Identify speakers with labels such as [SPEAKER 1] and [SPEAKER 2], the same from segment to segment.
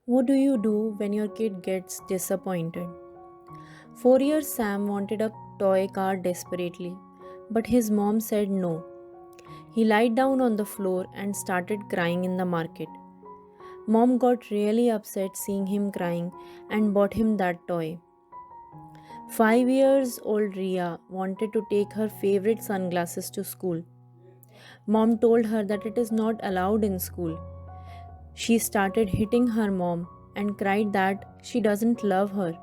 [SPEAKER 1] What do you do when your kid gets disappointed? 4 years Sam wanted a toy car desperately, but his mom said no. He lied down on the floor and started crying in the market. Mom got really upset seeing him crying and bought him that toy. 5 years old Ria wanted to take her favorite sunglasses to school. Mom told her that it is not allowed in school. She started hitting her mom and cried that she doesn't love her.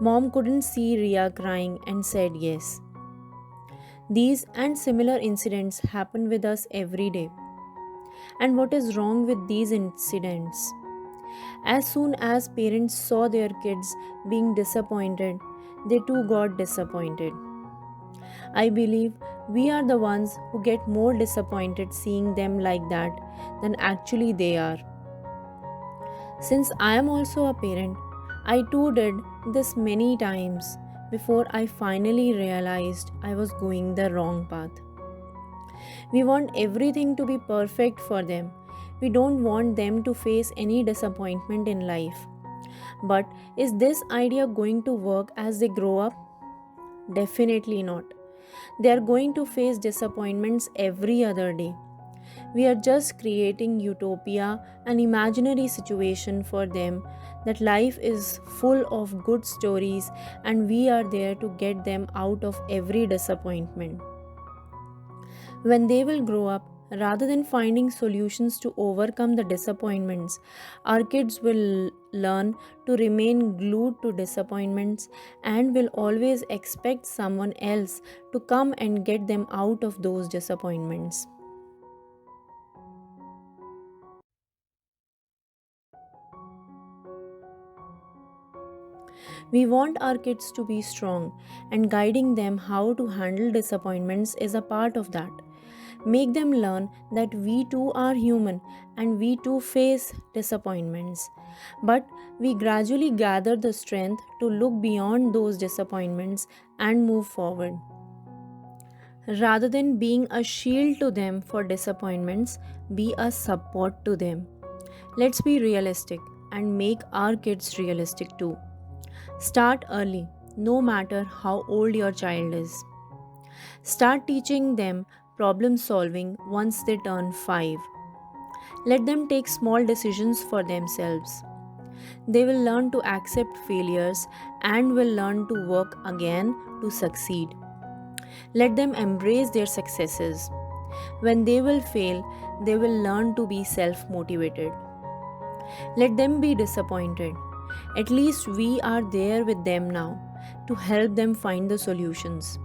[SPEAKER 1] Mom couldn't see Ria crying and said yes. These and similar incidents happen with us every day. And what is wrong with these incidents? As soon as parents saw their kids being disappointed, they too got disappointed. I believe we are the ones who get more disappointed seeing them like that than actually they are. Since I am also a parent, I too did this many times before I finally realized I was going the wrong path. We want everything to be perfect for them. We don't want them to face any disappointment in life. But is this idea going to work as they grow up? Definitely not. They are going to face disappointments every other day. We are just creating utopia, an imaginary situation for them that life is full of good stories and we are there to get them out of every disappointment. When they will grow up, rather than finding solutions to overcome the disappointments, our kids will learn to remain glued to disappointments and will always expect someone else to come and get them out of those disappointments. We want our kids to be strong, and guiding them how to handle disappointments is a part of that. Make them learn that we too are human and we too face disappointments. But we gradually gather the strength to look beyond those disappointments and move forward. Rather than being a shield to them for disappointments, be a support to them. Let's be realistic and make our kids realistic too. Start early, no matter how old your child is. Start teaching them problem solving once they turn 5. Let them take small decisions for themselves. They will learn to accept failures and will learn to work again to succeed. Let them embrace their successes. When they will fail, they will learn to be self motivated. Let them be disappointed. At least we are there with them now to help them find the solutions.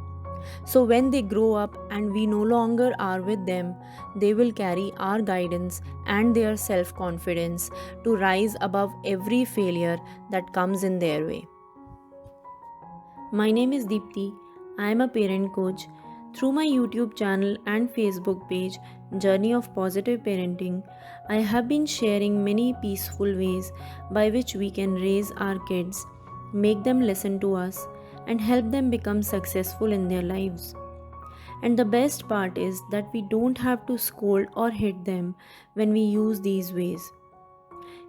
[SPEAKER 1] So when they grow up and we no longer are with them, they will carry our guidance and their self confidence to rise above every failure that comes in their way. My name is Deepti. I am a parent coach. Through my YouTube channel and Facebook page, Journey of Positive Parenting, I have been sharing many peaceful ways by which we can raise our kids, make them listen to us, and help them become successful in their lives. And the best part is that we don't have to scold or hit them when we use these ways.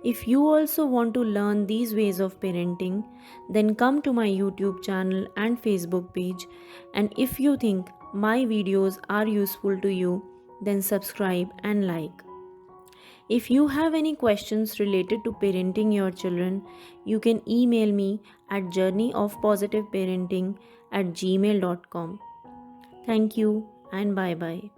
[SPEAKER 1] If you also want to learn these ways of parenting, then come to my YouTube channel and Facebook page. And if you think my videos are useful to you, then subscribe and like. If you have any questions related to parenting your children, you can email me at journeyofpositiveparenting@gmail.com. Thank you and bye bye.